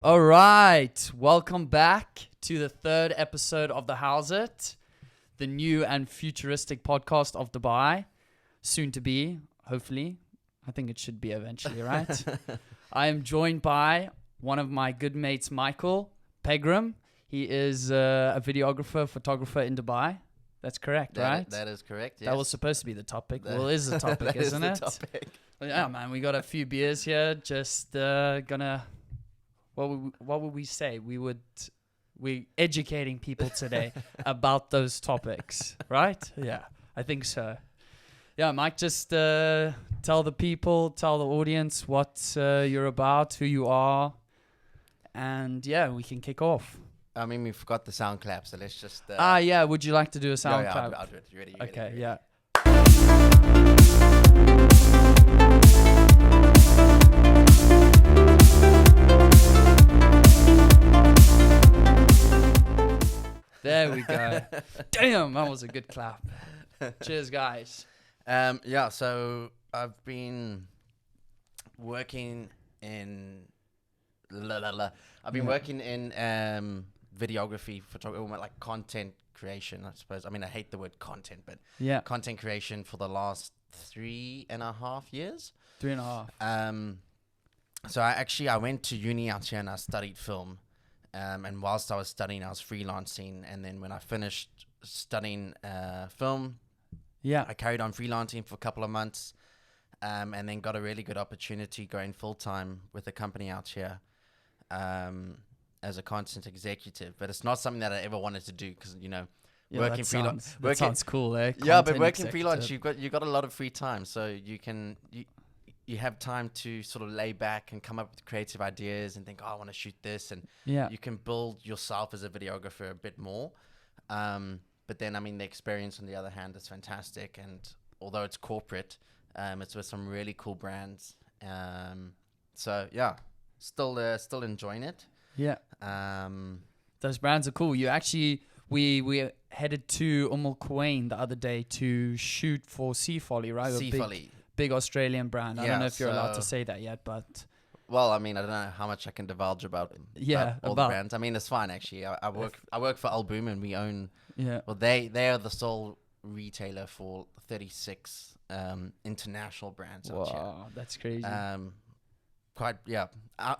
All right, welcome back to the third episode of the Howesit, the new and futuristic podcast of Dubai, soon to be, hopefully. I think it should be eventually, right? I am joined by one of my good mates, Michael Pegrume. He is a videographer, photographer in Dubai. That's correct, right? That is correct, yes. That was supposed to be the topic. Well, it is the topic, isn't it? Topic. Yeah, man, we got a few beers here. Just gonna... What would we say? We're educating people today about those topics, right? Yeah, I think so. Yeah, Mike, just tell the people, tell the audience what you're about, who you are, and yeah, we can kick off. I mean, we forgot the sound clap, so let's just... yeah, would you like to do a sound clap? I'll do it. You ready? Okay, ready. yeah. There we go. Damn, that was a good clap. Cheers, guys. So I've been working in... working in videography, photography, like content creation, I suppose. I mean, I hate the word content, but Yeah, content creation for the last 3.5 years. 3.5. So I went to uni out here and I studied film. And whilst I was studying, I was freelancing. And then when I finished studying film, Yeah. I carried on freelancing for a couple of months, and then got a really good opportunity going full-time with a company out here as a content executive. But it's not something that I ever wanted to do because, working freelance. That sounds cool, eh? Yeah, but Content working executive. freelance, you've got a lot of free time, so you have time to sort of lay back and come up with creative ideas and think, oh, I want to shoot this, and Yeah. you can build yourself as a videographer a bit more. But then, I mean, the experience on the other hand is fantastic, and although it's corporate, it's with some really cool brands. So yeah, still enjoying it. Yeah. Those brands are cool. You actually, we headed to Quwain the other day to shoot for Sea Folly, right? Sea Folly. Big Australian brand. I Yeah, don't know if you're allowed to so- say that yet, but Well, I mean, I don't know how much I can divulge about all the brands. I mean, it's fine actually. I work for Alboom, and we own. yeah. Well, they are the sole retailer for 36 international brands out here. Wow, that's crazy.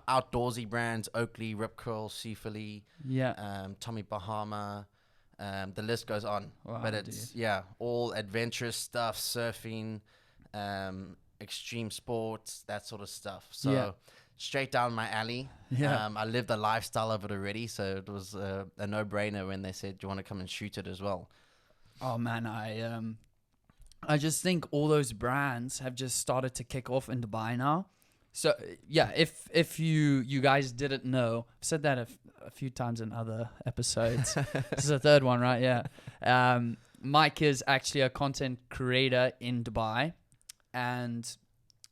Outdoorsy brands: Oakley, Rip Curl, Seafolly, Yeah. Tommy Bahama. The list goes on. Wow, But it's all adventurous stuff, surfing, extreme sports, that sort of stuff. So Yeah. straight down my alley. Yeah. I lived the lifestyle of it already, so it was a no-brainer when they said, "Do you want to come and shoot it as well?" Oh man, I just think all those brands have just started to kick off in Dubai now. So yeah, if you guys didn't know, I've said that a few times in other episodes. This is the third one, right? Yeah. Mike is actually a content creator in Dubai, and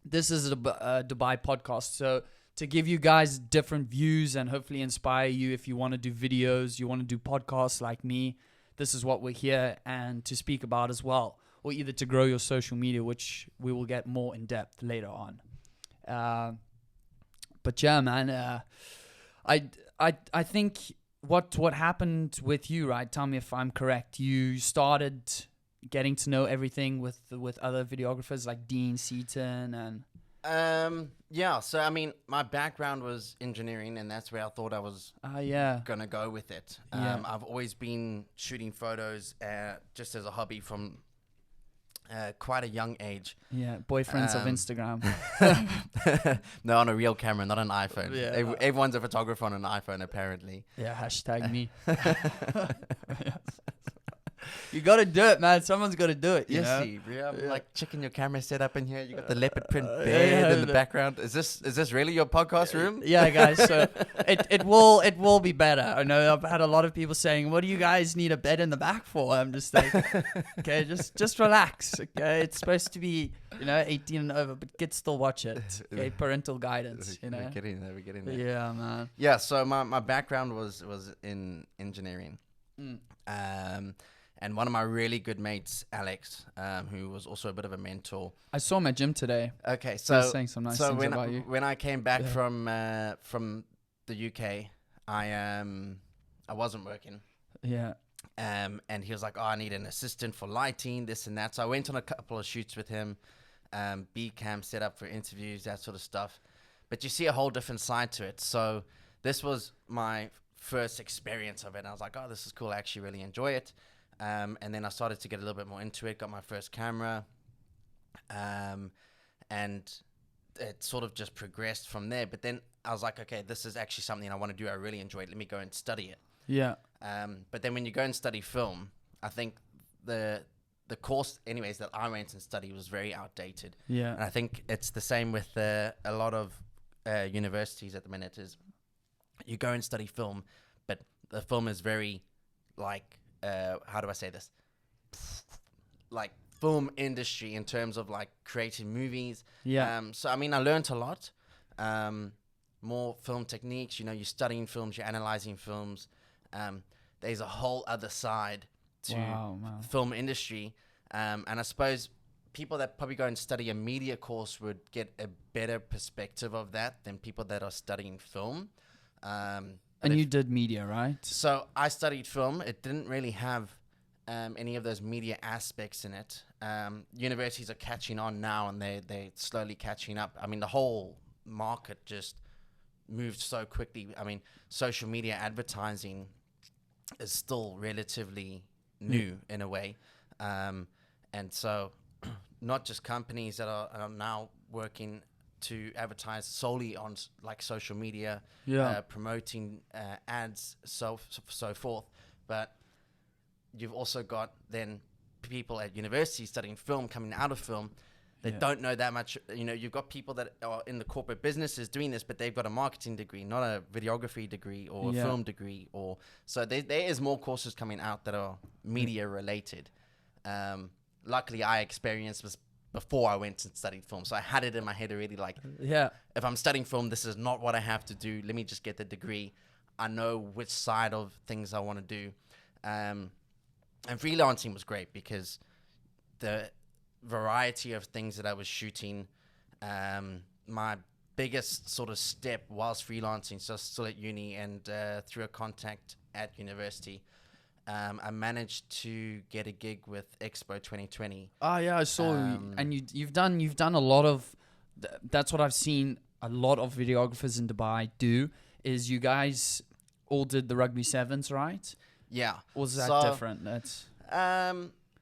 this is a Dubai podcast. So to give you guys different views and hopefully inspire you if you want to do videos, you want to do podcasts like me, this is what we're here and to speak about as well, or either to grow your social media, which we will get more in depth later on. But yeah, man, I think what happened with you, right? Tell me if I'm correct. You started getting to know everything with other videographers like Dean Seaton and... So I mean, my background was engineering, and that's where I thought I was gonna go with it. I've always been shooting photos just as a hobby from quite a young age. Yeah, boyfriends of Instagram. No, on a real camera, not an iPhone. Yeah. Everyone's a photographer on an iPhone, apparently. Yeah, hashtag me. You gotta do it, man. Someone's gotta do it. You know? Like checking your camera setup in here. You got the leopard print bed in the background. Is this really your podcast room? Yeah, guys. So it will be better. I know I've had a lot of people saying, "What do you guys need a bed in the back for?" I'm just like, okay, just relax. Okay, it's supposed to be 18 and over, but kids still watch it. Okay, parental guidance. We're getting there. Yeah, man. Yeah. So my background was in engineering. And one of my really good mates, Alex, who was also a bit of a mentor. I saw him at gym today. Okay, He was saying some nice things when about you. when I came back from the UK, I wasn't working. Yeah. And he was like, oh, I need an assistant for lighting, this and that. So I went on a couple of shoots with him, B-cam set up for interviews, that sort of stuff. But you see a whole different side to it. So this was my first experience of it. And I was like, oh, this is cool. I actually really enjoy it. And then I started to get a little bit more into it, got my first camera. And it sort of just progressed from there. But then I was like, okay, this is actually something I want to do. I really enjoy it. Let me go and study it. Yeah. But then when you go and study film, I think the course anyways that I went and studied was very outdated. Yeah. And I think it's the same with a lot of universities at the minute is you go and study film, but the film is very like, how do I say this? Like film industry in terms of like creating movies. Yeah. So, I mean, I learned a lot, more film techniques, you know, you're studying films, you're analyzing films. There's a whole other side to film industry. And I suppose people that probably go and study a media course would get a better perspective of that than people that are studying film. And you did media, right? So I studied film. It didn't really have any of those media aspects in it. Universities are catching on now, and they're slowly catching up. I mean, the whole market just moved so quickly. I mean, social media advertising is still relatively new in a way. And so not just companies that are now working to advertise solely on like social media, promoting ads, so forth. But you've also got then people at university studying film, coming out of film. They don't know that much. You know, you've got people that are in the corporate businesses doing this, but they've got a marketing degree, not a videography degree or a film degree. So there is more courses coming out that are media related. Luckily, I experienced this before I went and studied film. So I had it in my head already, like, if I'm studying film, this is not what I have to do. Let me just get the degree. I know which side of things I want to do. And freelancing was great because the variety of things that I was shooting, my biggest sort of step whilst freelancing, so still at uni and through a contact at university, I managed to get a gig with Expo 2020. Oh yeah, I saw. And you've done a lot of. That's what I've seen. A lot of videographers in Dubai do is you guys all did the rugby sevens, right? Yeah. Or was that different? That's. I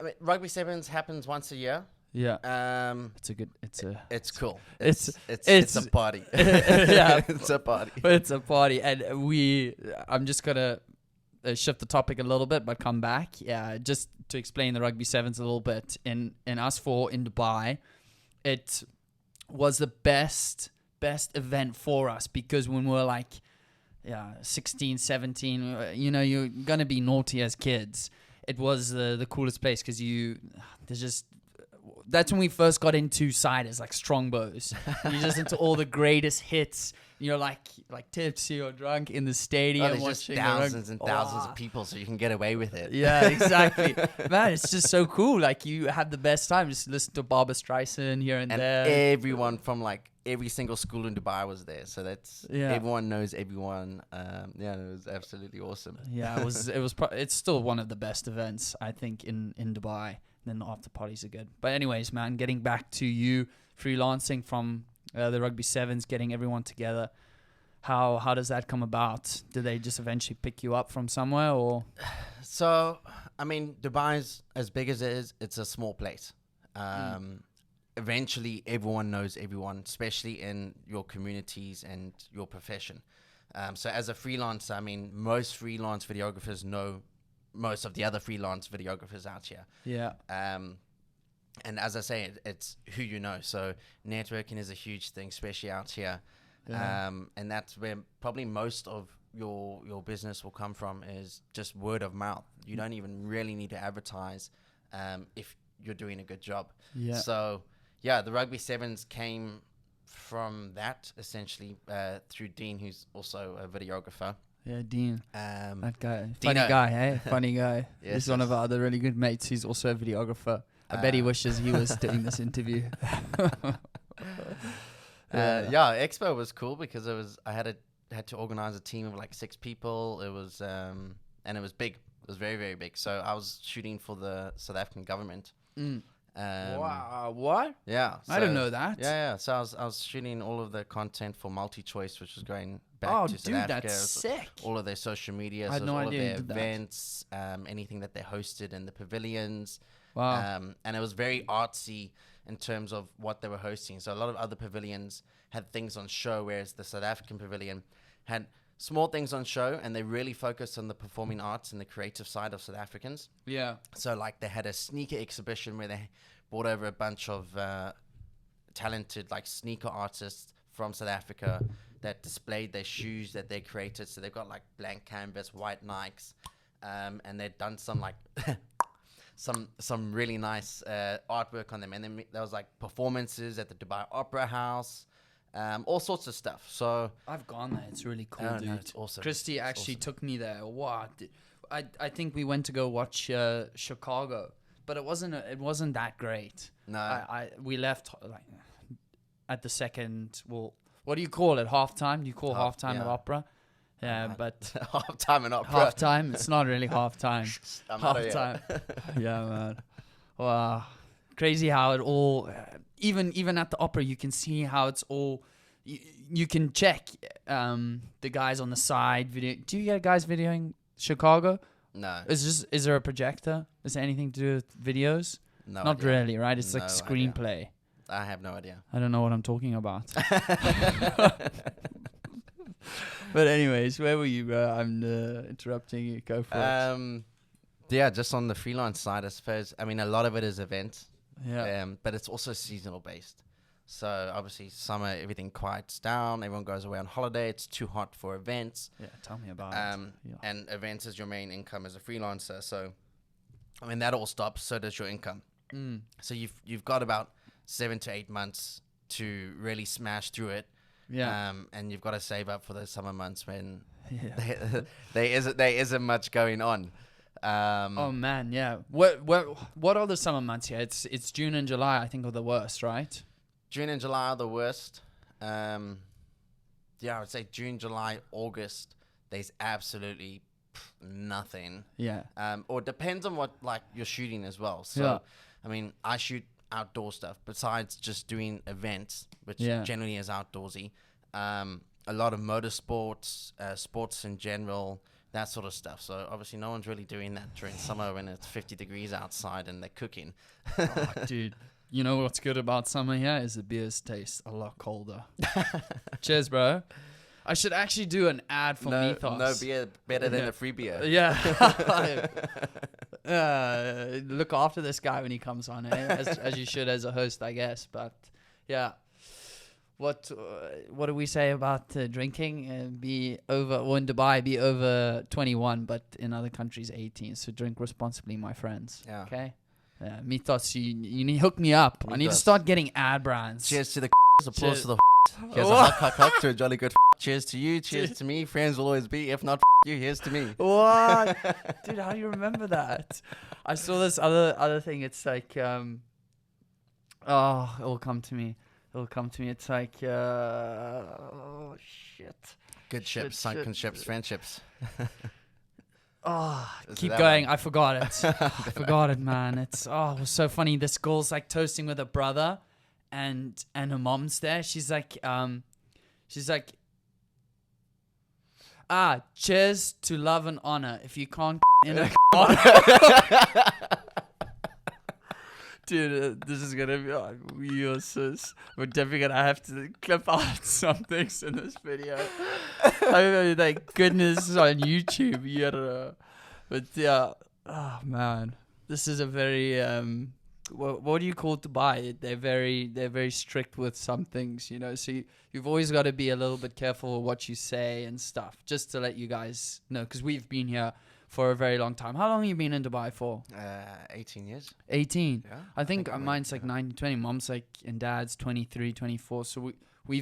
mean, rugby sevens happens once a year. Yeah. It's cool. It's a party. Yeah. It's a party. It's a party, and I'm just gonna shift the topic a little bit, but come back. Yeah, just to explain the rugby sevens a little bit. In us four in Dubai, it was the best event for us because when we're like 16, 17, you know, you're gonna be naughty as kids. It was the coolest place because that's when we first got into ciders, like strongbows. You're just into all the greatest hits. You're like tipsy or drunk in the stadium. There's just thousands and thousands of people, so you can get away with it. Yeah, exactly. Man, it's just so cool. Like, you had the best time. Just listen to Barbra Streisand here and there. Everyone from like every single school in Dubai was there. So that's everyone knows everyone. It was absolutely awesome. Yeah, it's still one of the best events, I think, in Dubai. Then the after parties are good. But anyways, man, getting back to you freelancing from the rugby sevens, getting everyone together. How does that come about? Do they just eventually pick you up from somewhere, or? So, I mean, Dubai's as big as it is. It's a small place. Eventually, everyone knows everyone, especially in your communities and your profession. So, as a freelancer, I mean, most freelance videographers know most of the other freelance videographers out here. Yeah. And as I say, it's who you know. So networking is a huge thing, especially out here. Yeah. And that's where probably most of your business will come from, is just word of mouth. You don't even really need to advertise if you're doing a good job. Yeah. So yeah, the rugby sevens came from that essentially through Dean, who's also a videographer. Yeah, Dean. That guy. Funny guy, hey? Funny guy. Yes, he's one of our other really good mates. He's also a videographer. I bet he wishes he was doing this interview. Expo was cool because I had had to organize a team of like 6 people. It was and it was big. It was very, very big. So I was shooting for the South African government. Wow, what? Yeah, I didn't know that. Yeah. So I was shooting all of the content for MultiChoice, which was going back Oh, to South dude, Africa. that's sick. All of their social media, I had so no all idea of you their did that. events, anything that they hosted in the pavilions. Wow. And it was very artsy in terms of what they were hosting. So a lot of other pavilions had things on show, whereas the South African pavilion had small things on show, and they really focused on the performing arts and the creative side of South Africans. Yeah. So like they had a sneaker exhibition where they brought over a bunch of talented like sneaker artists from South Africa that displayed their shoes that they created. So they've got like blank canvas, white Nikes, and they'd done some like some really nice artwork on them. And then there was like performances at the Dubai Opera House, all sorts of stuff. So I've gone there. It's really cool, oh, dude. no, it's awesome. Christy It's actually awesome. took me there. What? I think we went to go watch Chicago, but it wasn't that great. No. We left like at the second. Well, what do you call it? Halftime? You call halftime at yeah. opera? Yeah, but Halftime and opera. halftime. It's not really halftime. I'm out of here. Halftime. Yeah, man. Wow, crazy how it all. Even at the opera, you can see how it's all. You can check the guys on the side video. Do you get guys videoing Chicago? No. Is there a projector? Is there anything to do with videos? No. Not idea. really, right? It's No like idea. screenplay. I have no idea. I don't know what I'm talking about. But anyways, where were you, bro? I'm interrupting you. Go for it. Yeah, just on the freelance side, I suppose. I mean, a lot of it is events, Yeah. but it's also seasonal based. So obviously, summer everything quiets down. Everyone goes away on holiday. It's too hot for events. Yeah. Tell me about it. Yeah. And events is your main income as a freelancer. So, I mean, that all stops. So does your income. So you've got about 7 to 8 months to really smash through it. Yeah. And you've got to save up for those summer months when Yeah. there isn't much going on. Oh man, yeah. What are the summer months here? It's June and July, I think, are the worst, right? June and July are the worst. Yeah, I would say June, July, August. There's absolutely nothing. Yeah. Or it depends on what like you're shooting as well. So, Yeah. I mean, I shoot outdoor stuff besides just doing events, which Yeah. generally is outdoorsy. A lot of motorsports, sports in general, that sort of stuff. So obviously, no one's really doing that during summer when it's 50 degrees outside and they're cooking. Oh, dude, you know what's good about summer here is the beers taste a lot colder. Cheers, bro. I should actually do an ad for Mythos. No beer better than Yeah. a free beer. Yeah. Look after this guy when he comes on, as you should as a host, I guess. But yeah, what do we say about drinking? Be over, well, in Dubai, be over 21, but in other countries 18. So drink responsibly, my friends. Yeah. Okay. Yeah, Mythos, you need to hook me up. I need to Mythos. start getting ad brands. Cheers to the applause Cheers. to the here's a hug to a jolly good cheers to you, cheers to me. Friends will always be. If not you, here's to me. What? Dude, how do you remember that? I saw this other thing. It's like, oh, it'll come to me. It's like, oh, shit. Good ships, sunken ships, friendships. Oh, Is keep that going. one? I forgot it. I forgot it, man. It was so funny. This girl's like toasting with her brother, and her mom's there. She's like, cheers to love and honor. If you can't in a dude, this is gonna be real sis. We're definitely gonna have to clip out some things in this video. I mean, thank goodness it's on YouTube. Yeah, but yeah, oh man, this is a very what do you call Dubai? They're very strict with some things, you know. So you've always got to be a little bit careful with what you say and stuff. Just to let you guys know, because we've been here for a very long time. How long have you been in Dubai for? 18 years. 18. Yeah. I think I'm mine's right, like 19, 20. Mom's like, and dad's 23, 24. So we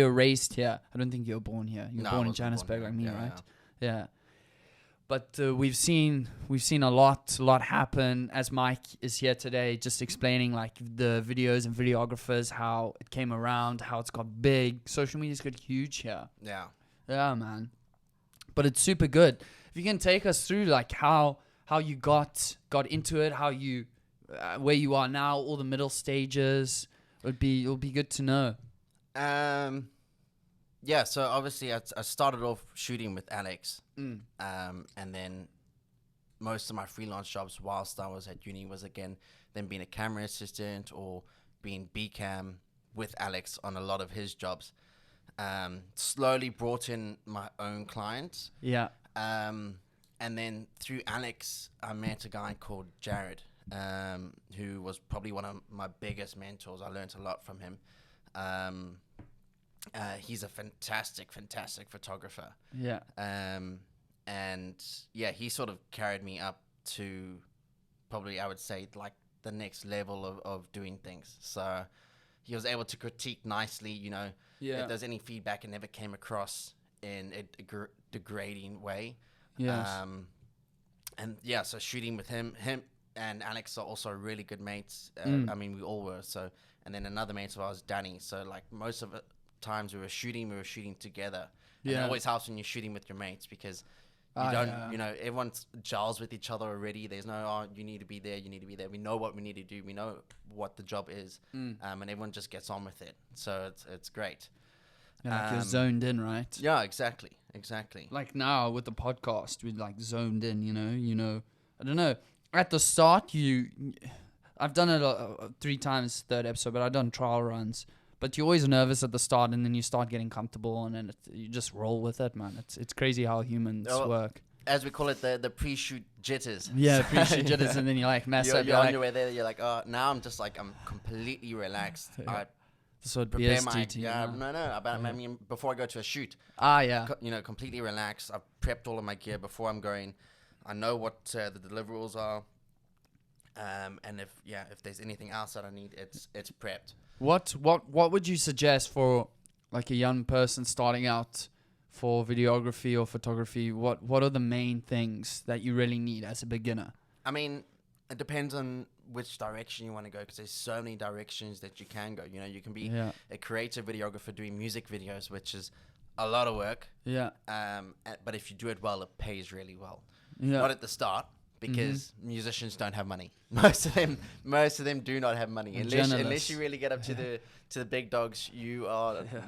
were raised here. I don't think you were born here. You were No, I born in wasn't born Johannesburg here. like me, Yeah, right? Yeah. But we've seen a lot happen. As Mike is here today, just explaining like the videos and videographers, how it came around, how it's got big. Social media's got huge here. Yeah. Yeah, man. But it's super good. If you can take us through like how you got into it, how you where you are now, all the middle stages, it'll be good to know. Yeah, so obviously I started off shooting with Alex, and then most of my freelance jobs whilst I was at uni was again then being a camera assistant or being B-cam with Alex on a lot of his jobs. Slowly brought in my own clients. Yeah. And then through Alex, I met a guy called Jared, who was probably one of my biggest mentors. I learned a lot from him. He's a fantastic photographer. Yeah. And yeah, he sort of carried me up to probably, I would say, like the next level of doing things. So he was able to critique nicely, you know, if there's any feedback, it never came across in a degrading way. Yes. And yeah, so shooting with him and Alex are also really good mates. I mean, we all were. So, and then another mate of ours, Danny. So like most of the times we were shooting together. And it always helps when you're shooting with your mates because you you know, everyone gels with each other already. There's no, oh, you need to be there. We know what we need to do. We know what the job is. And everyone just gets on with it. So it's great. Yeah, like you're zoned in, right? Yeah, exactly. Like now with the podcast, we're like zoned in, you know, I don't know. At the start, I've done it 3 times, third episode, but I've done trial runs. But you're always nervous at the start, and then you start getting comfortable, and then you just roll with it, man. It's crazy how humans work. As we call it, the pre-shoot jitters. Yeah, pre-shoot jitters, and then you like mess up. You're on your way there. You're like, oh, now I'm just like, I'm completely relaxed. Yeah. That's what Prepare BS do to you, I mean, before I go to a shoot. Yeah. You know, completely relaxed. I've prepped all of my gear before I'm going. I know what the deliverables are. And if there's anything else that I need, it's prepped. What would you suggest for like a young person starting out for videography or photography? What are the main things that you really need as a beginner? I mean, it depends on which direction you want to go because there's so many directions that you can go. You know, you can be a creative videographer doing music videos, which is a lot of work. Yeah. But if you do it well, it pays really well. Yeah. Not at the start. Because musicians don't have money. Most of them do not have money. Unless you really get up to the big dogs, you're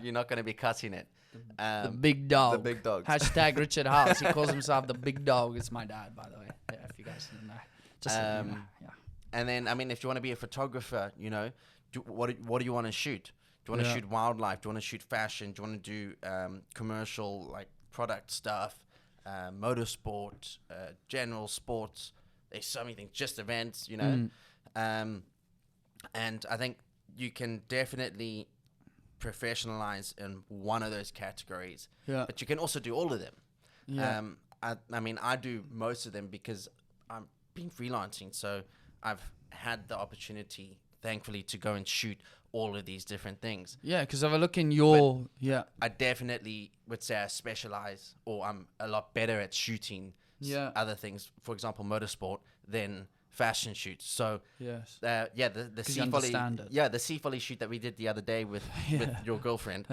not going to be cutting it. The big dog. The big dogs. Hashtag Richard House. He calls himself the big dog. It's my dad, by the way. Yeah, if you guys didn't know. Just And then, I mean, if you want to be a photographer, you know, what do you want to shoot? Do you want to shoot wildlife? Do you want to shoot fashion? Do you want to do commercial, like, product stuff? Motorsport, general sports. There's so many things, just events, you know. And I think you can definitely professionalize in one of those categories. Yeah. But you can also do all of them. Yeah. I mean, I do most of them because I've been freelancing, so I've had the opportunity, thankfully, to go and shoot all of these different things. Yeah, because if I look in your... I definitely would say I specialize or I'm a lot better at shooting other things, for example, motorsport, than fashion shoots. So, the sea folly shoot that we did the other day with your girlfriend.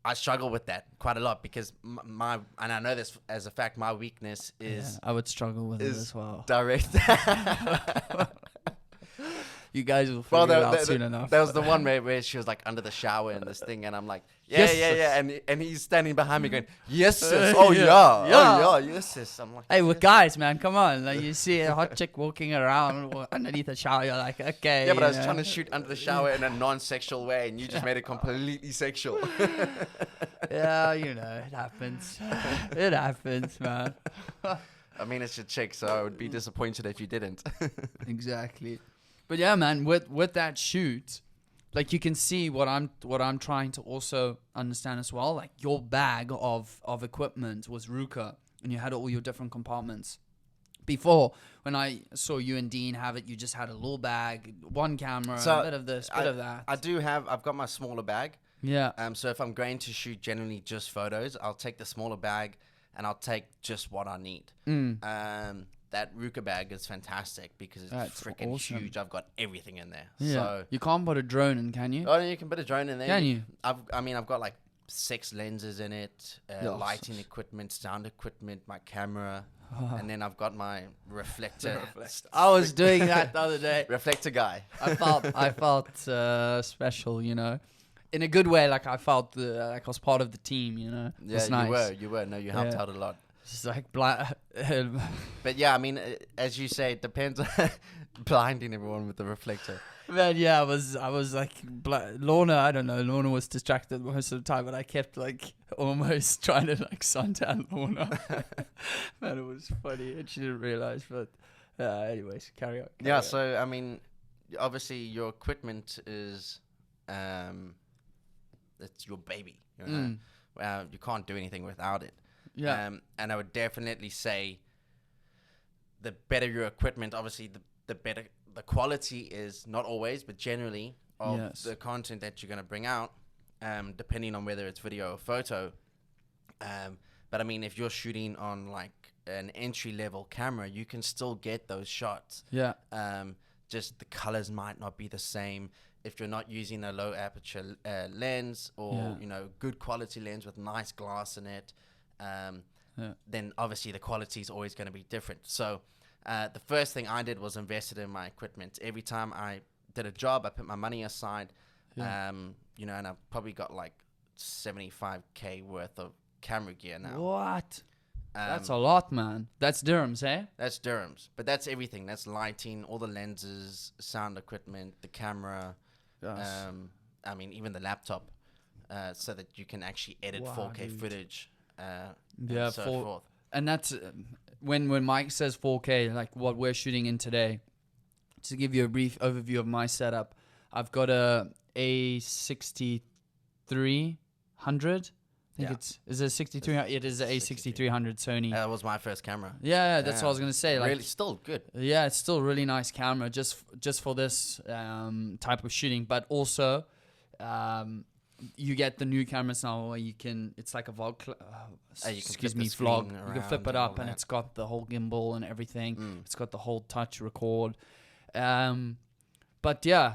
I struggle with that quite a lot because and I know this as a fact, my weakness is... I would struggle with it as well. Direct... You guys will figure it out soon enough. There was the one where she was like under the shower in this thing, and I'm like, yeah. And he's standing behind me going, yes, sis. Oh, yes, sis. I'm like, hey, well, guys, man, come on. Like, you see a hot chick walking around underneath the shower, you're like, okay. Yeah, but I was trying to shoot under the shower in a non-sexual way, and you just made it completely sexual. Yeah, you know, it happens. It happens, man. I mean, it's your chick, so I would be disappointed if you didn't. Exactly. But yeah, man, with that shoot, like you can see what I'm trying to also understand as well. Like your bag of equipment was Ruka, and you had all your different compartments. Before, when I saw you and Dean have it, you just had a little bag, one camera, a bit of this, bit of that. I've got my smaller bag. Yeah. So if I'm going to shoot generally just photos, I'll take the smaller bag and I'll take just what I need. That Ruka bag is fantastic because it's freaking huge. I've got everything in there. Yeah. So you can't put a drone in, can you? Oh, you can put a drone in there. Can you? I've got like 6 lenses in it, Yes. lighting equipment, sound equipment, my camera, and then I've got my reflector. I was doing that the other day. Reflector guy. I felt special, you know, in a good way. Like I felt like I was part of the team, you know. It Yeah, was nice. you were. No, you helped Yeah. out a lot. It's like But yeah, I mean, as you say, it depends on blinding everyone with the reflector. man. Yeah, I was like Lorna. I don't know. Lorna was distracted most of the time, but I kept like almost trying to like suntan Lorna. Man, it was funny, and she didn't realize. But anyways, carry on. Yeah, on. so I mean, obviously your equipment is, it's your baby. You know? You can't do anything without it. Yeah. And I would definitely say the better your equipment, obviously the better the quality is, not always, but generally, of Yes. the content that you're going to bring out, depending on whether it's video or photo. But I mean, if you're shooting on like an entry level camera, you can still get those shots. Yeah. Just the colors might not be the same. If you're not using a low aperture lens, or you know, good quality lens with nice glass in it, then obviously the quality is always going to be different. So the first thing I did was invested in my equipment. Every time I did a job, I put my money aside. You know, and I've probably got like 75k worth of camera gear now. What? That's a lot, man. That's dirhams, eh? That's dirhams, but that's everything. That's lighting, all the lenses, sound equipment, the camera. Yes. I mean, even the laptop, so that you can actually edit 4K footage. And so forth. And that's when Mike says 4K, like what we're shooting in today. To give you a brief overview of my setup, I've got a A6300. I think is it a 6300? It is a A6300 Sony. That was my first camera. Yeah, that's what I was gonna say. Like, really, still good. Yeah, it's still a really nice camera, just for this type of shooting. But also, you get the new cameras now where you can. It's like a vlog. Vlog. You can flip it up, and it's got the whole gimbal and everything. It's got the whole touch record. But yeah,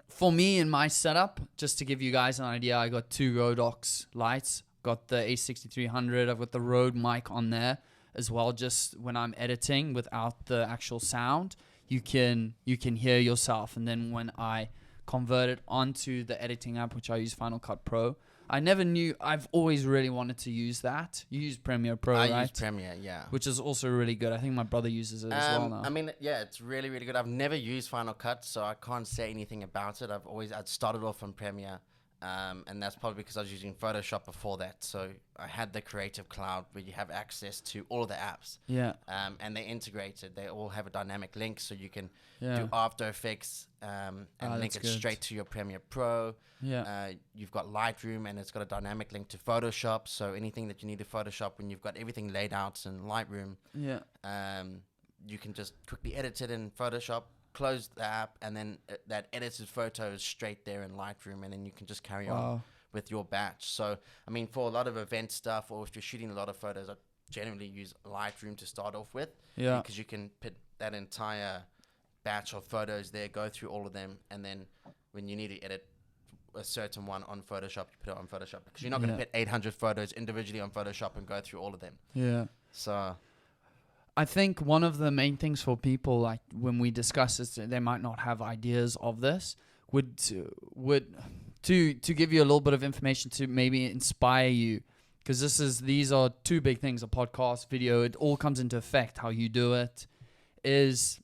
for me in my setup, just to give you guys an idea, I got 2 Rodox lights. Got the A6300. I've got the Rode mic on there as well. Just when I'm editing without the actual sound, you can hear yourself. And then when I convert it onto the editing app, which I use Final Cut Pro. I never knew. I've always really wanted to use that. You use Premiere Pro, right? I use Premiere, yeah. Which is also really good. I think my brother uses it as well now. I mean, yeah, it's really, really good. I've never used Final Cut, so I can't say anything about it. I'd started off on Premiere, and that's probably because I was using Photoshop before that. So I had the Creative Cloud where you have access to all the apps. Yeah. And they're integrated. They all have a dynamic link, so you can do After Effects and link it straight to your Premiere Pro. Yeah. You've got Lightroom, and it's got a dynamic link to Photoshop. So anything that you need to Photoshop, when you've got everything laid out in Lightroom, you can just quickly edit it in Photoshop, close the app, and then that edited photo is straight there in Lightroom, and then you can just carry on with your batch. So, I mean, for a lot of event stuff, or if you're shooting a lot of photos, I generally use Lightroom to start off with. Yeah. Because you can put that entire batch of photos there, go through all of them, and then when you need to edit a certain one on Photoshop, you put it on Photoshop, because you're not going to put 800 photos individually on Photoshop and go through all of them. Yeah. So I think one of the main things for people, like when we discuss this, they might not have ideas of this, would to give you a little bit of information to maybe inspire you, because these are 2 big things: a podcast, video. It all comes into effect. How you do it is,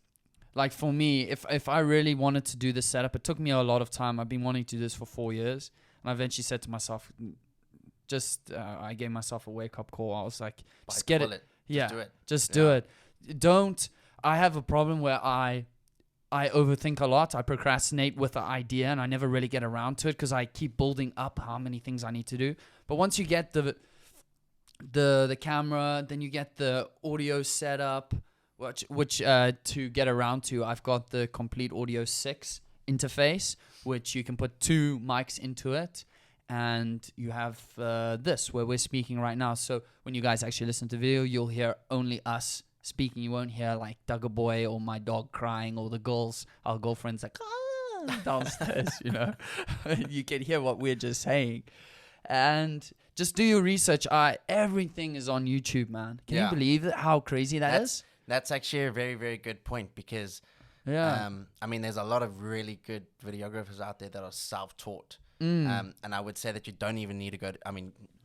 like, for me, if I really wanted to do this setup, it took me a lot of time. I've been wanting to do this for 4 years, and I eventually said to myself, I gave myself a wake up call. I was like, just get it. Yeah, just do it. Don't. I have a problem where I overthink a lot. I procrastinate with the idea, and I never really get around to it because I keep building up how many things I need to do. But once you get the camera, then you get the audio setup, which to get around to, I've got the Complete Audio 6 interface, which you can put 2 mics into it. And you have this, where we're speaking right now. So when you guys actually listen to video, you'll hear only us speaking. You won't hear like Duggar Boy or my dog crying or the girls, our girlfriends, like downstairs, you know. You can hear what we're just saying. And just do your research. Everything is on YouTube, man. Can you believe how crazy is? That's actually a very, very good point because, I mean, there's a lot of really good videographers out there that are self-taught. And I would say that you don't even need to go to,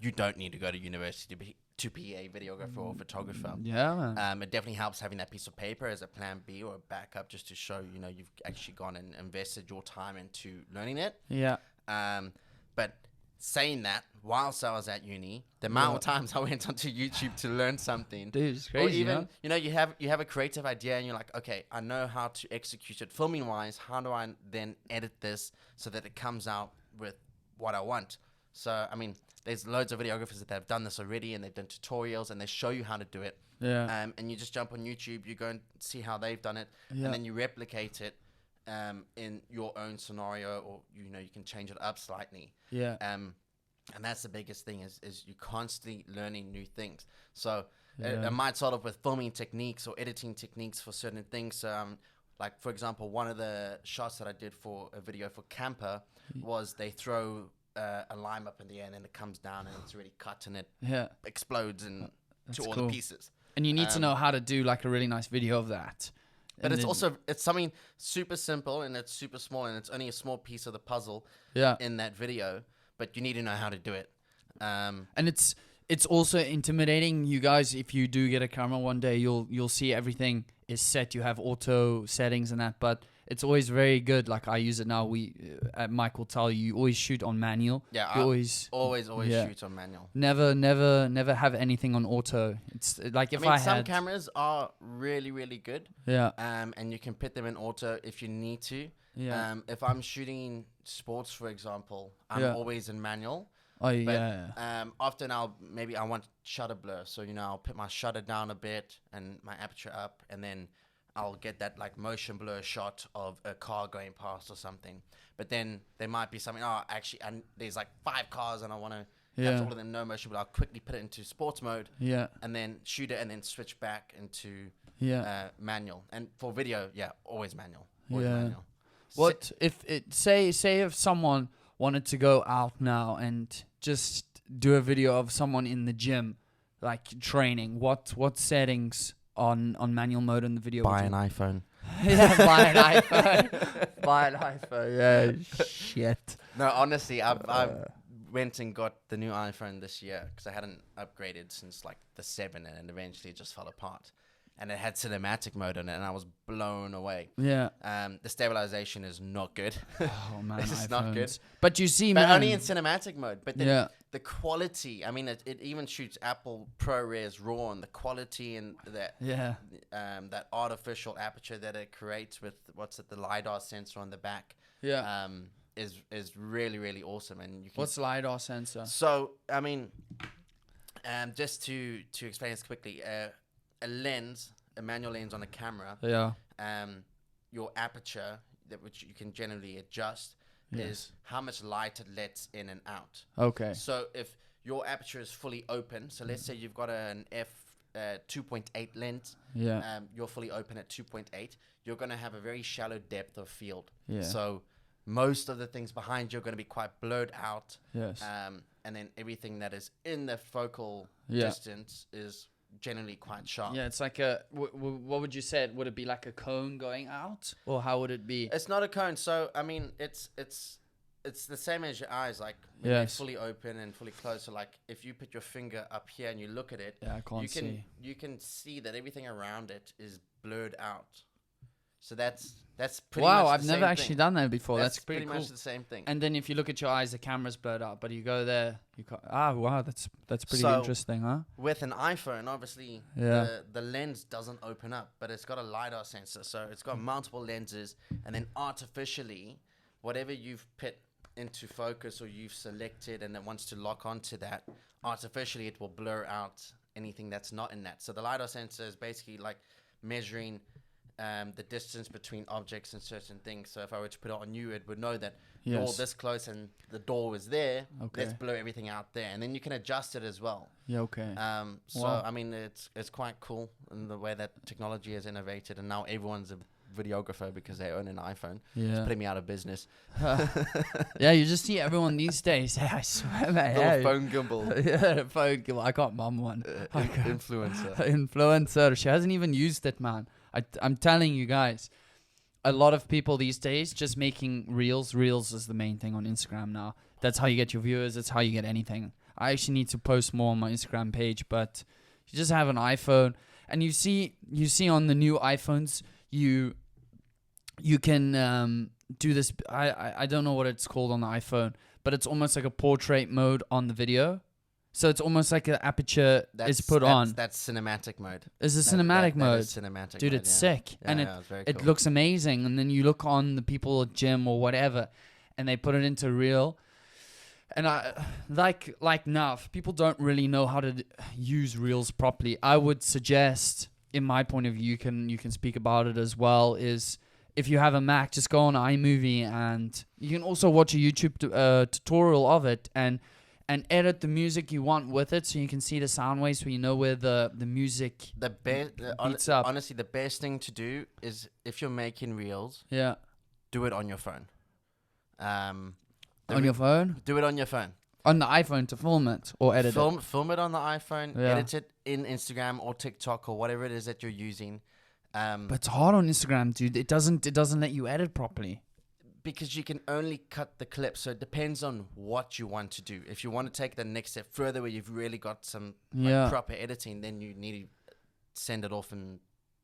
you don't need to go to university to be a videographer or photographer. Yeah, man. It definitely helps having that piece of paper as a plan B or a backup just to show, you've actually gone and invested your time into learning it. Yeah. But saying that, whilst I was at uni, the amount of times I went onto YouTube to learn something. Dude, it's crazy, or even, you have a creative idea and you're like, okay, I know how to execute it filming wise. How do I then edit this so that it comes out with what I want? So, I mean, there's loads of videographers that have done this already and they've done tutorials and they show you how to do it. Yeah. And you just jump on YouTube, you go and see how they've done it, and then you replicate it in your own scenario, or you can change it up slightly. Yeah. And that's the biggest thing is you're constantly learning new things. So it might start off with filming techniques or editing techniques for certain things. Like, for example, one of the shots that I did for a video for Camper was they throw a lime up in the air and then it comes down and it's already cut and it explodes to all the pieces. And you need to know how to do like a really nice video of that. But it's something super simple and it's super small and it's only a small piece of the puzzle in that video, but you need to know how to do it. And it's also intimidating. You guys, if you do get a camera one day, you'll see everything is set. You have auto settings and that, but it's always very good. Like I use it now. Mike will tell you always shoot on manual. Yeah, you always shoot on manual. Never have anything on auto. It's like some cameras are really, really good. Yeah. And you can put them in auto if you need to. Yeah. If I'm shooting sports, for example, I'm always in manual. Oh, Often I want shutter blur, so I'll put my shutter down a bit and my aperture up, and then I'll get that like motion blur shot of a car going past or something. But then there might be something. And there's like 5 cars, and I want to have all of them no motion, but I'll quickly put it into sports mode. Yeah. And then shoot it, and then switch back into manual. And for video, always manual. Always manual. What say if someone wanted to go out now and just do a video of someone in the gym, like training? What settings on manual mode in the video? Buy an iPhone. Buy an iPhone. Buy an iPhone. Yeah, shit. No, honestly, I went and got the new iPhone this year because I hadn't upgraded since like the 7, and eventually it just fell apart. And it had cinematic mode on it, and I was blown away. Yeah. The stabilization is not good. Oh man, this is not good. But you see, but only in cinematic mode. But then the quality. I mean, it even shoots Apple ProRes RAW, and the quality and that artificial aperture that it creates with the Lidar sensor on the back. Yeah. Is really, really awesome. And you can. What's Lidar sensor? So I mean, just to explain this quickly. A manual lens on a camera. Yeah. Your aperture, which you can generally adjust, is how much light it lets in and out. Okay. So if your aperture is fully open, so let's say you've got an f2.8 lens, you're fully open at 2.8, you're going to have a very shallow depth of field. Yeah. So most of the things behind you are going to be quite blurred out. Yes. And then everything that is in the focal distance is generally quite sharp. Yeah, it's like what would you say? Would it be like a cone going out, or how would it be? It's not a cone. So I mean, it's the same as your eyes. Like when they're fully open and fully closed. So like if you put your finger up here and you look at it, you can see that everything around it is blurred out. So that's pretty much I've never actually done that before. That's pretty cool. Much the same thing. And then if you look at your eyes, the camera's blurred out, but you go there, you can't. Wow, that's pretty interesting, huh? With an iPhone, obviously, the lens doesn't open up, but it's got a LiDAR sensor, so it's got multiple lenses, and then artificially, whatever you've put into focus or you've selected and it wants to lock onto that, artificially it will blur out anything that's not in that. So the LiDAR sensor is basically like measuring the distance between objects and certain things. So if I were to put it on you, it would know that you're this close and the door was there. Okay. Let's blur everything out there. And then you can adjust it as well. Yeah, okay. I mean, it's quite cool in the way that technology has innovated, and now everyone's Videographer because they own an iPhone. Yeah. It's putting me out of business. Yeah, you just see everyone these days. Yeah, I swear, man. Little Yeah. phone gimbal. Yeah, phone gimbal. I got mum one. Influencer. Influencer. She hasn't even used it, man. I'm telling you guys, a lot of people these days just making reels. Reels is the main thing on Instagram now. That's how you get your viewers. That's how you get anything. I actually need to post more on my Instagram page, but you just have an iPhone, and you see on the new iPhones, you can do this. I don't know what it's called on the iPhone, but it's almost like a portrait mode on the video. So it's almost like an aperture is put on. That's cinematic mode. It's a cinematic mode. That is cinematic Dude, mode, it's sick. Yeah, And it's very it cool. looks amazing. And then you look on the people at gym or whatever, and they put it into reel. And I like now, if people don't really know how to use reels properly, I would suggest, in my point of view, you can speak about it as well, is if you have a Mac, just go on iMovie, and you can also watch a YouTube tutorial of it and edit the music you want with it, so you can see the sound waves, so you know where the music beats up. Honestly, the best thing to do is, if you're making reels, Yeah. do it on your phone. On your phone? Do it on your phone. On the iPhone to film it or edit it? Film it on the iPhone, Yeah. edit it in Instagram or TikTok or whatever it is that you're using. But it's hard on Instagram, dude. It doesn't let you edit properly. Because you can only cut the clip, so it depends on what you want to do. If you want to take the next step further, where you've really got some proper editing, then you need to send it off and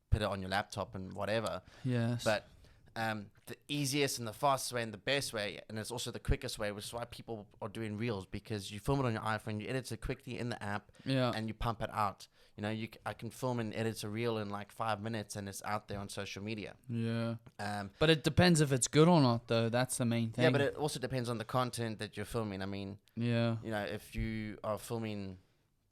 put it on your laptop and whatever. Yes. But the easiest and the fastest way and the best way, and it's also the quickest way, which is why people are doing reels, because you film it on your iPhone, you edit it quickly in the app, and you pump it out. You know, I can film and edit a reel in like 5 minutes, and it's out there on social media. Yeah. But it depends if it's good or not, though. That's the main thing. Yeah, but it also depends on the content that you're filming. I mean, yeah, you know, if you are filming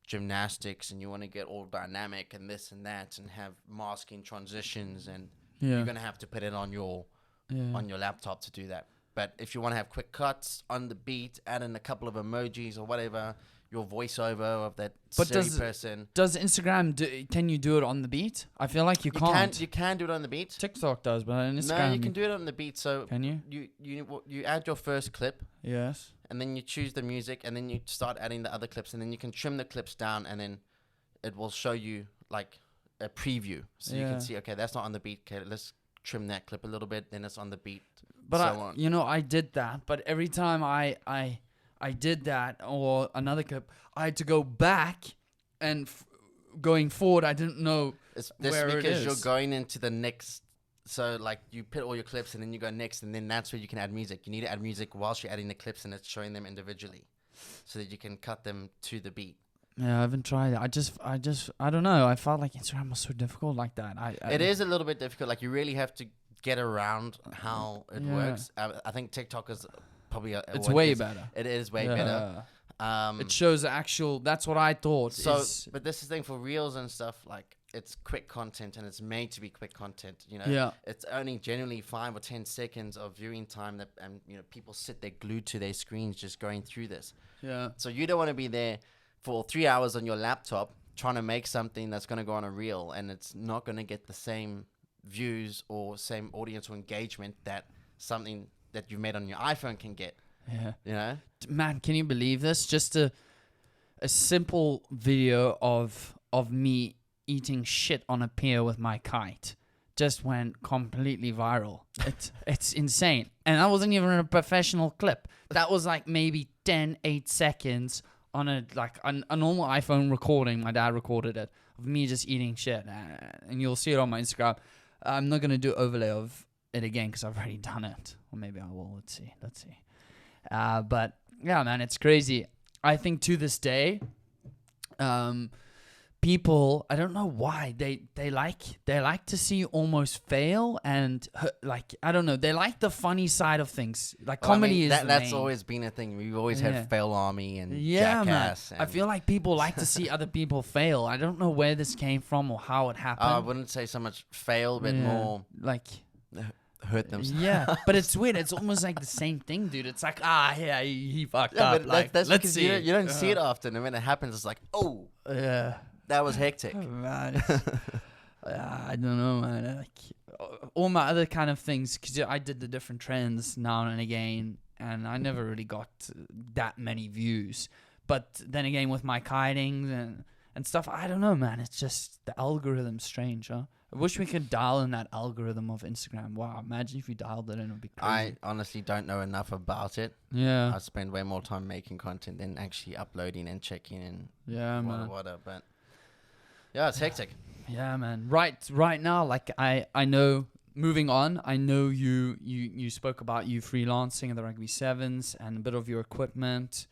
gymnastics and you want to get all dynamic and this and that and have masking transitions, and you're gonna have to put it on your laptop to do that. But if you want to have quick cuts on the beat, add in a couple of emojis or whatever, your voiceover of that person. Does Instagram can you do it on the beat? I feel like you can't. You can do it on the beat. TikTok does, but on Instagram, no, you can do it on the beat. So can you? You add your first clip. Yes. And then you choose the music, and then you start adding the other clips, and then you can trim the clips down, and then it will show you like a preview, so you can see, okay, that's not on the beat. Okay, let's trim that clip a little bit, then it's on the beat. But I did that, but every time I did that or another clip, I had to go back, and going forward, I didn't know where it is. Because you're going into the next. So, like, you put all your clips, and then you go next, and then that's where you can add music. You need to add music whilst you're adding the clips, and it's showing them individually, so that you can cut them to the beat. Yeah, I haven't tried it. I don't know. I felt like Instagram was so difficult like that. It is a little bit difficult. Like, you really have to get around how it works. I think TikTok is probably it's way better. It is way better. It shows actual. That's what I thought. But this is the thing for reels and stuff. Like, it's quick content, and it's made to be quick content. You know, it's only generally 5 or 10 seconds of viewing time that, and you know, people sit there glued to their screens just going through this. Yeah. So you don't want to be there for 3 hours on your laptop trying to make something that's going to go on a reel, and it's not going to get the same views or same audience or engagement that something that you made on your iPhone can get. Yeah. You know? Man, can you believe this? Just a simple video of me eating shit on a pier with my kite just went completely viral. It's insane. And that wasn't even a professional clip. That was like maybe 8 seconds on a normal iPhone recording. My dad recorded it of me just eating shit, and you'll see it on my Instagram. I'm not gonna do overlay of it again because I've already done it, or maybe I will. Let's see. But yeah, man, it's crazy. I think to this day, people, I don't know why they like to see almost fail, and like, I don't know, they like the funny side of things. Like, comedy that's always been a thing. We've always had Fail Army and Jackass. Man. I feel like people like to see other people fail. I don't know where this came from or how it happened. I wouldn't say so much fail, but more like hurt themselves. Yeah, but it's weird. It's almost like the same thing, dude. It's like, he fucked up. But like, that's let's because see. you don't see it often, and when it happens, it's like, oh, yeah. that was hectic. Nice. I don't know, man. Like all my other kind of things, because I did the different trends now and again, and I never really got that many views. But then again, with my kiting and stuff, I don't know, man. It's just the algorithm's strange, huh? I wish we could dial in that algorithm of Instagram. Wow, imagine if we dialed it in, it would be crazy. I honestly don't know enough about it. Yeah. I spend way more time making content than actually uploading and checking and Yeah, man. whatever. But yeah, it's hectic. Yeah, man. Right now, like I know. Moving on, I know you spoke about you freelancing in the Rugby Sevens and a bit of your equipment,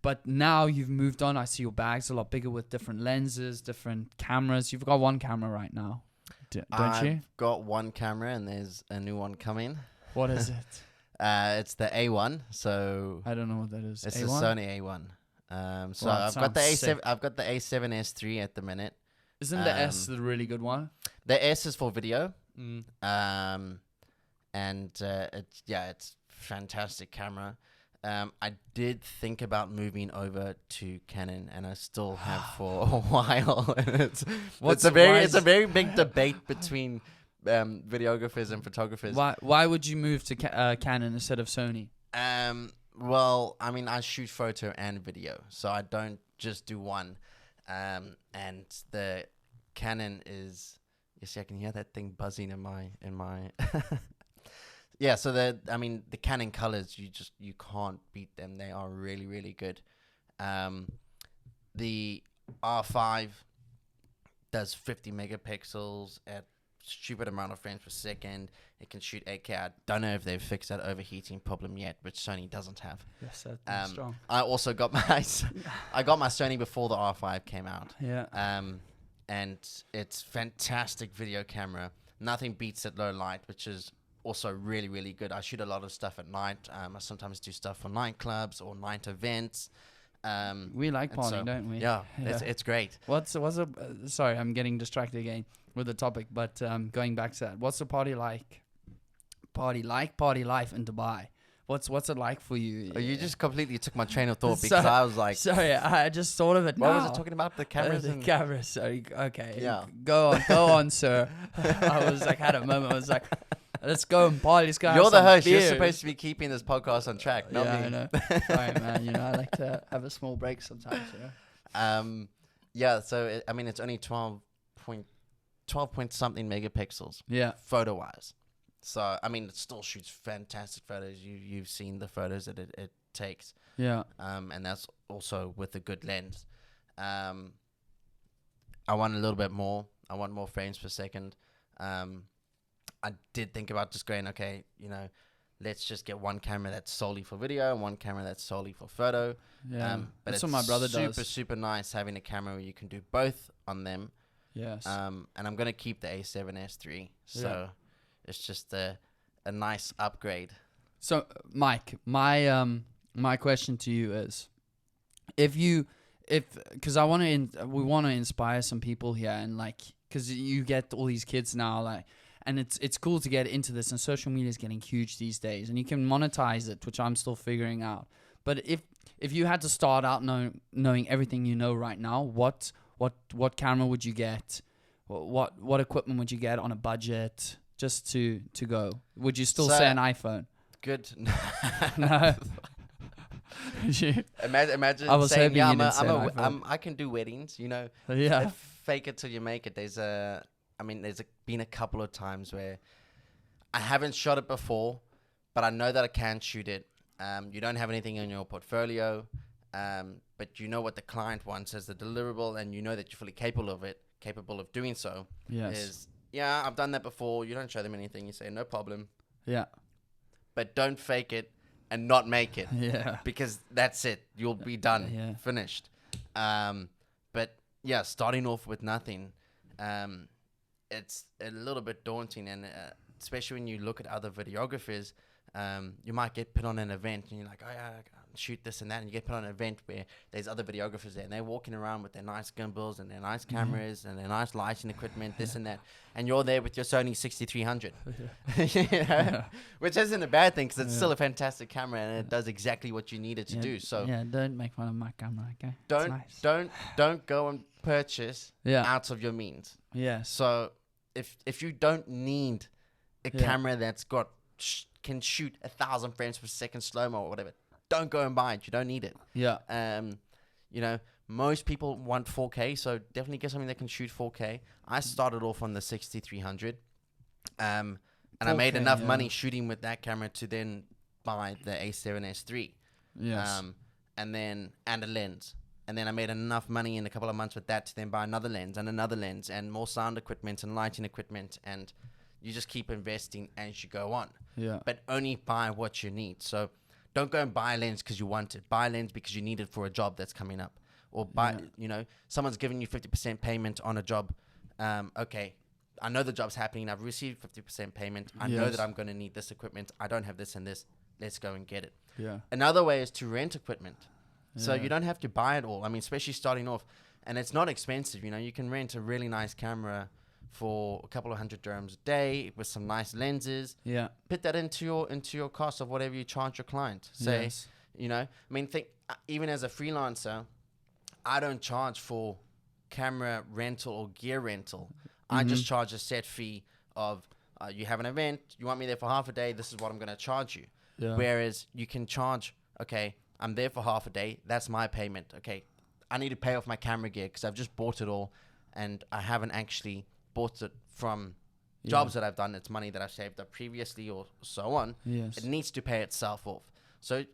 but now you've moved on. I see your bag's a lot bigger with different lenses, different cameras. You've got one camera right now, don't you? I've got one camera and there's a new one coming. What is it? It's the A1. So I don't know what that is. it's A1? the Sony A1. So Wow, I've got the sounds sick. A7. I've got the A7S3 at the minute. Isn't the S the really good one? The S is for video. Mm. It's fantastic camera. I did think about moving over to Canon, and I still have for a while. It's a very big debate between videographers and photographers. Why would you move to Canon instead of Sony? Well, I mean, I shoot photo and video, so I don't just do one. And the Canon is. You see, I can hear that thing buzzing in my. Yeah, so the Canon colors, you can't beat them. They are really, really good. The R5 does 50 megapixels at stupid amount of frames per second. It can shoot 8K. I don't know if they've fixed that overheating problem yet, which Sony doesn't have. Yes, that's strong. I also got my Sony before the R5 came out. Yeah. And it's fantastic video camera. Nothing beats at low light, which is also really, really good. I shoot a lot of stuff at night. I sometimes do stuff for nightclubs or night events. We like partying, don't we? Yeah, it's great. Sorry, I'm getting distracted again with the topic, but going back to that, what's the party like? Party life in Dubai. What's it like for you? Oh, you just completely took my train of thought because I was like... Sorry, I just thought of it What now. was it talking about? The cameras? The cameras, sorry. Okay. Yeah. Go on, sir. I was like, had a moment. I was like, let's go and party. Let's go. You're the host. Beers. You're supposed to be keeping this podcast on track, not me. I know. Sorry, man. I like to have a small break sometimes. Yeah, so it's only 12 point something megapixels. Yeah. Photo-wise. So, it still shoots fantastic photos. You've seen the photos that it takes. Yeah. And that's also with a good lens. I want a little bit more. I want more frames per second. I did think about just going, okay, let's just get one camera that's solely for video and one camera that's solely for photo. Yeah. But that's it's what my brother does. super nice having a camera where you can do both on them. Yes. And I'm going to keep the A7S3. So it's just a nice upgrade. So, Mike, my question to you is, because we want to inspire some people here, and because you get all these kids now, and it's cool to get into this, and social media is getting huge these days, and you can monetize it, which I'm still figuring out. But if you had to start out knowing everything you know right now, what camera would you get? What equipment would you get on a budget? Just to go, would you still say an iPhone? Good. No. Imagine I was saying, hoping you didn't say an iPhone. I can do weddings. Yeah. Fake it till you make it. There's been a couple of times where I haven't shot it before, but I know that I can shoot it. You don't have anything in your portfolio, but you know what the client wants as the deliverable, and you know that you're fully capable of doing so. Yes. Yeah, I've done that before. You don't show them anything. You say, no problem. Yeah. But don't fake it and not make it. Yeah. Because that's it. You'll be done. Yeah. Finished. But yeah, starting off with nothing, it's a little bit daunting. And especially when you look at other videographers, you might get put on an event and you're like, oh yeah, shoot this and that, and you get put on an event where there's other videographers there and they're walking around with their nice gimbals and their nice cameras and their nice lighting equipment, this and that, and you're there with your Sony 6300. Which isn't a bad thing because it's still a fantastic camera and it does exactly what you need it to do. So don't make fun of my camera, okay? don't go and purchase out of your means. Yes. So if you don't need a camera that's got can shoot 1,000 frames per second slow-mo or whatever, don't go and buy it. You don't need it. Yeah. You know, most people want 4K, so definitely get something that can shoot 4K. I started off on the 6300, and I made enough money shooting with that camera to then buy the A7S3. Yes. And a lens. And then I made enough money in a couple of months with that to then buy another lens and another lens and more sound equipment and lighting equipment, and you just keep investing as you go on. Yeah. But only buy what you need. So don't go and buy a lens because you want it. Buy a lens because you need it for a job that's coming up. Or buy, you know, someone's giving you 50% payment on a job. Okay, I know the job's happening. I've received 50% payment. I know that I'm going to need this equipment. I don't have this and this. Let's go and get it. Yeah. Another way is to rent equipment. So you don't have to buy it all. I mean, especially starting off. And it's not expensive. You know, you can rent a really nice camera for a couple of $100 a day with some nice lenses. Yeah. Put that into your cost of whatever you charge your client. Say, you know, I mean, think even as a freelancer, I don't charge for camera rental or gear rental. I just charge a set fee of you have an event, you want me there for half a day, this is what I'm going to charge you. Yeah. Whereas you can charge, okay, I'm there for half a day, that's my payment. Okay, I need to pay off my camera gear because I've just bought it all and I haven't actually bought it from jobs that I've done. It's money that I've saved up previously or so on. Yes. It needs to pay itself off. So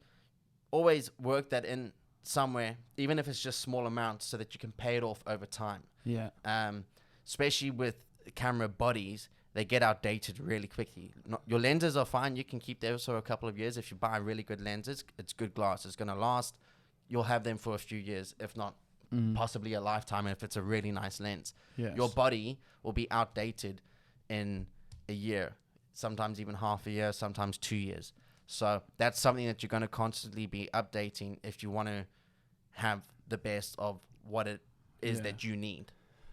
always work that in somewhere, even if it's just small amounts, so that you can pay it off over time. Yeah. Especially with camera bodies, they get outdated really quickly. Your lenses are fine. You can keep those for a couple of years. If you buy really good lenses, it's good glass. It's going to last. You'll have them for a few years, if not possibly a lifetime, if it's a really nice lens. Yes. Your body will be outdated in a year, sometimes even half a year, sometimes 2 years. So that's something that you're going to constantly be updating if you want to have the best of what it is that you need.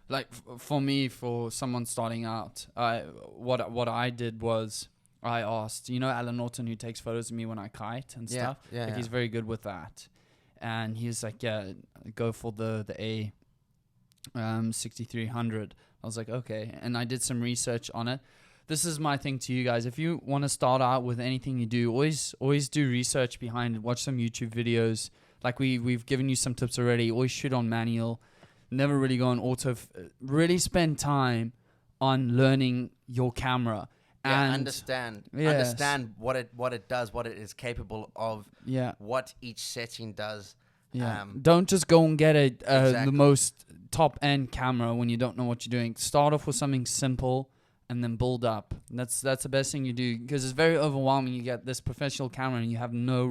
Like for me, for someone starting out, what I did was I asked, you know, Alan Norton, who takes photos of me when I kite and stuff. Yeah, he's very good with that. And he was like, yeah, go for the A 6300. I was like, okay. And I did some research on it. This is my thing to you guys. If you want to start out with anything you do, always do research behind it. Watch some YouTube videos. Like we've given you some tips already. Always shoot on manual. Never really go on auto. Really spend time on learning your camera. And understand what it does, what it is capable of. Yeah. What each setting does. Yeah. Don't just go and get the most top end camera when you don't know what you're doing. Start off with something simple and then build up. That's the best thing you do, because it's very overwhelming. You get this professional camera and you have no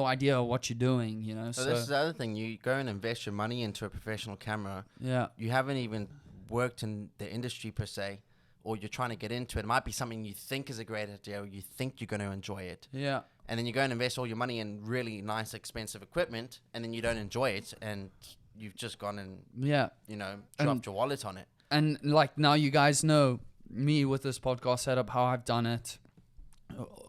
idea what you're doing, you know. So this is the other thing. You go and invest your money into a professional camera. Yeah. You haven't even worked in the industry per se, or you're trying to get into it. It might be something you think is a great idea, or you think you're going to enjoy it. Yeah. And then you go and invest all your money in really nice, expensive equipment, and then you don't enjoy it, and you've just gone and dropped your wallet on it. And like now you guys know me with this podcast setup, how I've done it.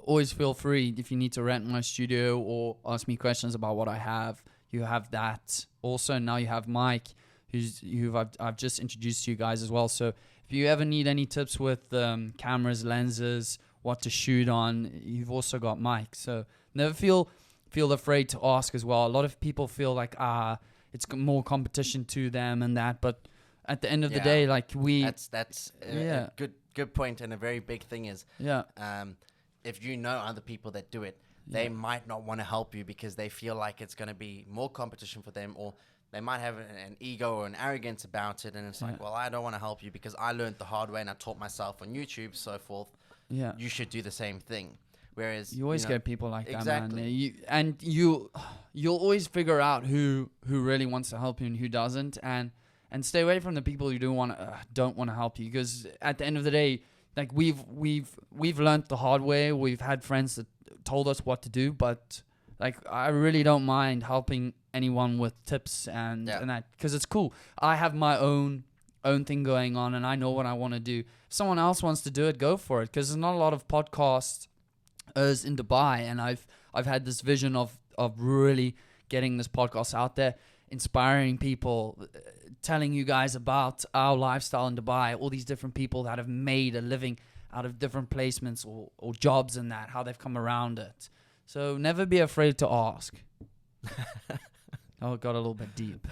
Always feel free if you need to rent my studio or ask me questions about what I have. You have that. Also now you have Mike, who I've just introduced to you guys as well. So if you ever need any tips with cameras, lenses, what to shoot on, you've also got Mike. So never feel afraid to ask as well. A lot of people feel like it's more competition to them and that, but at the end of the day, like that's a good point, and a very big thing is if you know other people that do it, they might not want to help you because they feel like it's going to be more competition for them, or they might have an ego or an arrogance about it, and it's like, well, I don't want to help you because I learned the hard way and I taught myself on YouTube, so forth. Yeah, you should do the same thing. Whereas you always get people like that, man. You'll always figure out who really wants to help you and who doesn't, and stay away from the people who don't want to help you, because at the end of the day, like we've learned the hard way. We've had friends that told us what to do, but like I really don't mind helping anyone with tips and that, because it's cool. I have my own thing going on, and I know what I want to do. If someone else wants to do it, go for it, because there's not a lot of podcasts in Dubai, and I've had this vision of really getting this podcast out there. inspiring people, telling you guys about our lifestyle in Dubai, all these different people that have made a living out of different placements or jobs and that, how they've come around it. So never be afraid to ask. Oh, it got a little bit deep.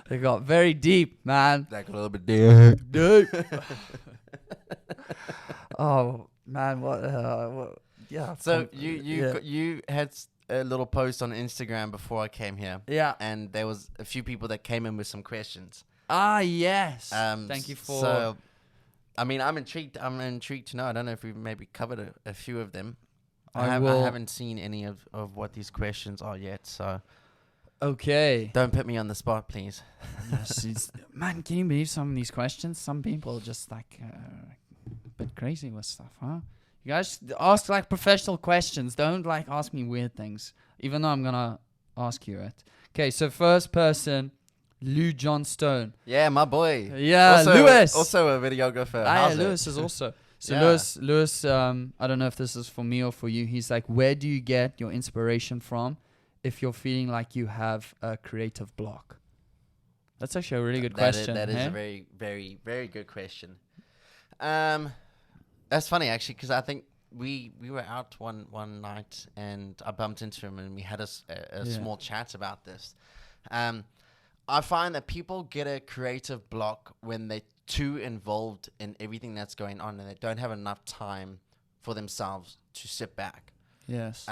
They got very deep, man. That got a little bit deep. Oh, man, what yeah. So you had a little post on Instagram before I came here. Yeah. And there was a few people that came in with some questions. Ah, yes. Thank you for... So, I mean, I'm intrigued to know. I don't know if we've maybe covered a few of them. I haven't seen any of what these questions are yet, so... Okay. Don't put me on the spot, please. Yes, man, can you believe some of these questions? Some people are just like a bit crazy with stuff, huh? You guys ask like professional questions. Don't like ask me weird things, even though I'm gonna ask you it. Okay, so first person, Lou John Stone. Yeah, my boy. Yeah, Lewis. Also a videographer. Lewis is also. So Yeah. Lewis, I don't know if this is for me or for you. He's like, where do you get your inspiration from if you're feeling like you have a creative block? That's actually a really good question. That is a very, very, very good question. That's funny actually, because I think we were out one night and I bumped into him and we had a small chat about this. I find that people get a creative block when they're too involved in everything that's going on and they don't have enough time for themselves to sit back. Yes.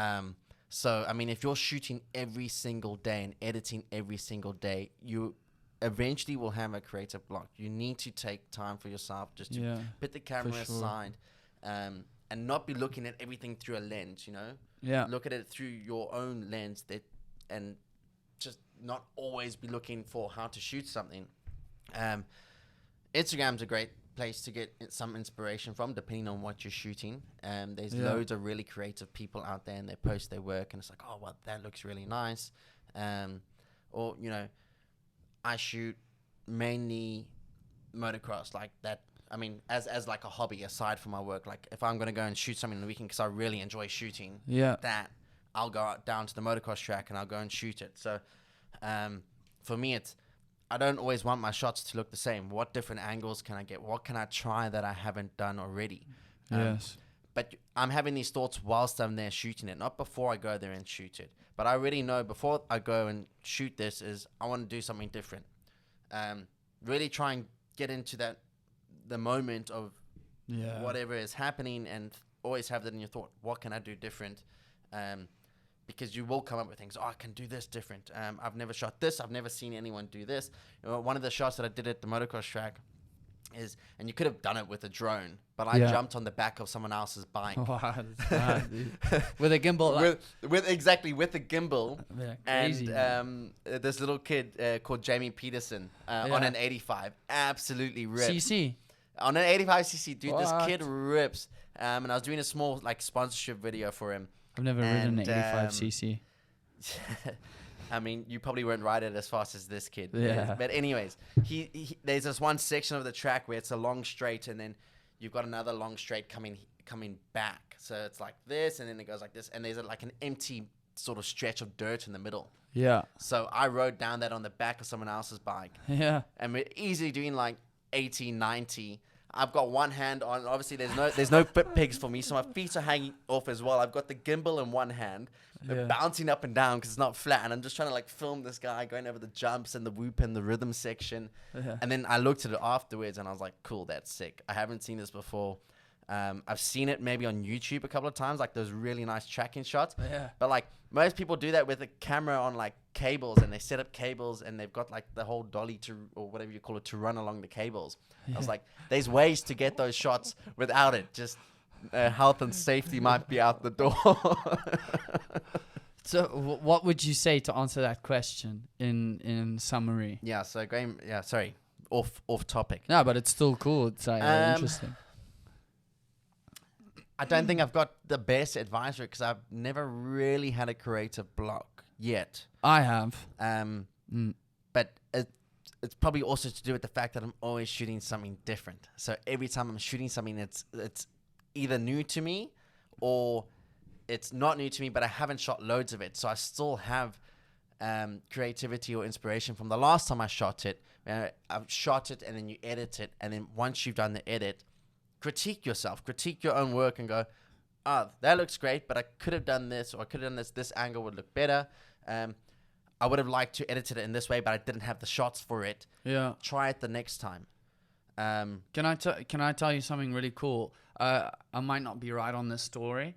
So, I mean, if you're shooting every single day and editing every single day, you eventually will have a creative block. You need to take time for yourself just to put the camera aside and not be looking at everything through a lens, you know? Yeah. Look at it through your own lens and just not always be looking for how to shoot something. Instagram's a great place to get some inspiration from, depending on what you're shooting. There's loads of really creative people out there and they post their work and it's like, oh, well, that looks really nice. Or, you know, I shoot mainly motocross like that. I mean, as like a hobby aside from my work, like if I'm going to go and shoot something on the weekend because I really enjoy shooting that, I'll go out down to the motocross track and I'll go and shoot it. So for me, I don't always want my shots to look the same. What different angles can I get? What can I try that I haven't done already? Yes. But I'm having these thoughts whilst I'm there shooting it, not before I go there and shoot it. But I already know before I go and shoot this is I want to do something different. Really try and get into the moment of whatever is happening and always have that in your thought. What can I do different? Because you will come up with things. Oh, I can do this different. I've never shot this. I've never seen anyone do this. You know, one of the shots that I did at the motocross track is, and you could have done it with a drone, but I jumped on the back of someone else's bike. Wow, that's bad, dude. With a gimbal. with the gimbal. Yeah, crazy. And this little kid called Jamie Peterson on an 85 absolutely ripped. CC. On an 85cc, dude, What? this kid rips. And I was doing a small like sponsorship video for him. I've never ridden an 85cc. I mean, you probably won't ride it as fast as this kid. Yeah. But anyways, he there's this one section of the track where it's a long straight, and then you've got another long straight coming back. So it's like this, and then it goes like this, and there's like an empty sort of stretch of dirt in the middle. Yeah. So I rode down that on the back of someone else's bike. Yeah. And we're easily doing like 80, 90. I've got one hand on. Obviously, there's no pegs for me, so my feet are hanging off as well. I've got the gimbal in one hand, bouncing up and down because it's not flat, and I'm just trying to like film this guy going over the jumps and the whoop and the rhythm section. And then I looked at it afterwards, and I was like, "Cool, that's sick. I haven't seen this before. I've seen it maybe on YouTube a couple of times, like those really nice tracking shots. Yeah. But like most people do that with a camera on like cables, and they set up cables, and they've got like the whole dolly or whatever you call it to run along the cables. I was like, there's ways to get those shots without it. Just health and safety might be out the door. So what would you say to answer that question in summary? Yeah. So sorry, off topic. No, but it's still cool. It's interesting. I don't think I've got the best advice because I've never really had a creative block yet. I have. But it's probably also to do with the fact that I'm always shooting something different. So every time I'm shooting something, it's either new to me or it's not new to me, but I haven't shot loads of it. So I still have creativity or inspiration from the last time I shot it. I've shot it and then you edit it, and then once you've done the edit, critique yourself, critique your own work, and go, oh, that looks great, but I could have done this, or I could have done this. This angle would look better. I would have liked to edit it in this way, but I didn't have the shots for it. Yeah. Try it the next time. Can I tell you something really cool? I might not be right on this story.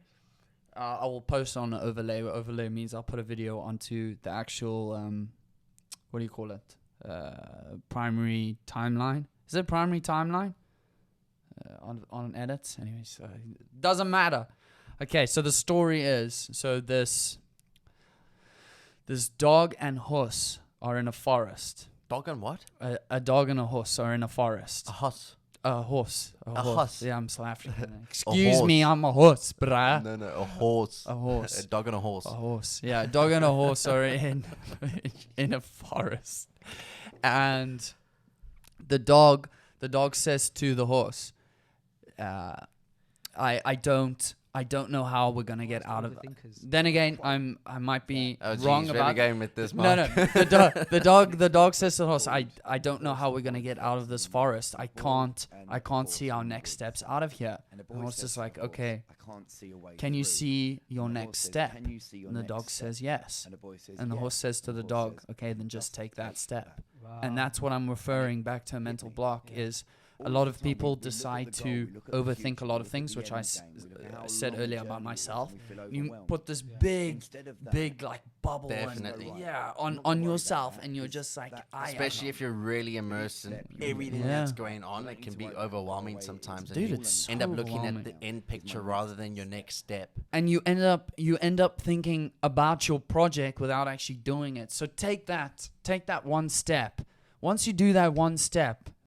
I will post on an overlay. What overlay means I'll put a video onto the actual what do you call it? Primary timeline. Is it primary timeline? On edits. Anyways, doesn't matter. Okay, so the story is, so this dog and horse are in a forest. Dog and what? A dog and a horse are in a forest. A horse. A horse. A horse. Yeah, I'm South African. Excuse me, I'm a horse, bruh. No, a horse. A horse. A dog and a horse. A horse. Yeah, a dog and a horse are in a forest. And the dog says to the horse, I don't know how we're gonna get out of it. Then again, I might be wrong about. Game with this. No. The dog says to the horse, I don't know how we're gonna get out of this forest. I can't see our next steps out of here. And the horse is like, okay, can you see your next step? And the dog says yes. And the horse says to the dog, okay, then just take that step. And that's what I'm referring back to a mental block is. A lot of people decide to overthink a lot of things, which I said earlier about myself. You put this big like bubble, Definitely. on yourself, and you're just like, especially if you're really immersed in everything that's going on, it can be overwhelming sometimes. And Dude, you it's so end up looking at the overwhelming. end picture rather than your next step. And you end up thinking about your project without actually doing it. So take that one step. Once you do that one step,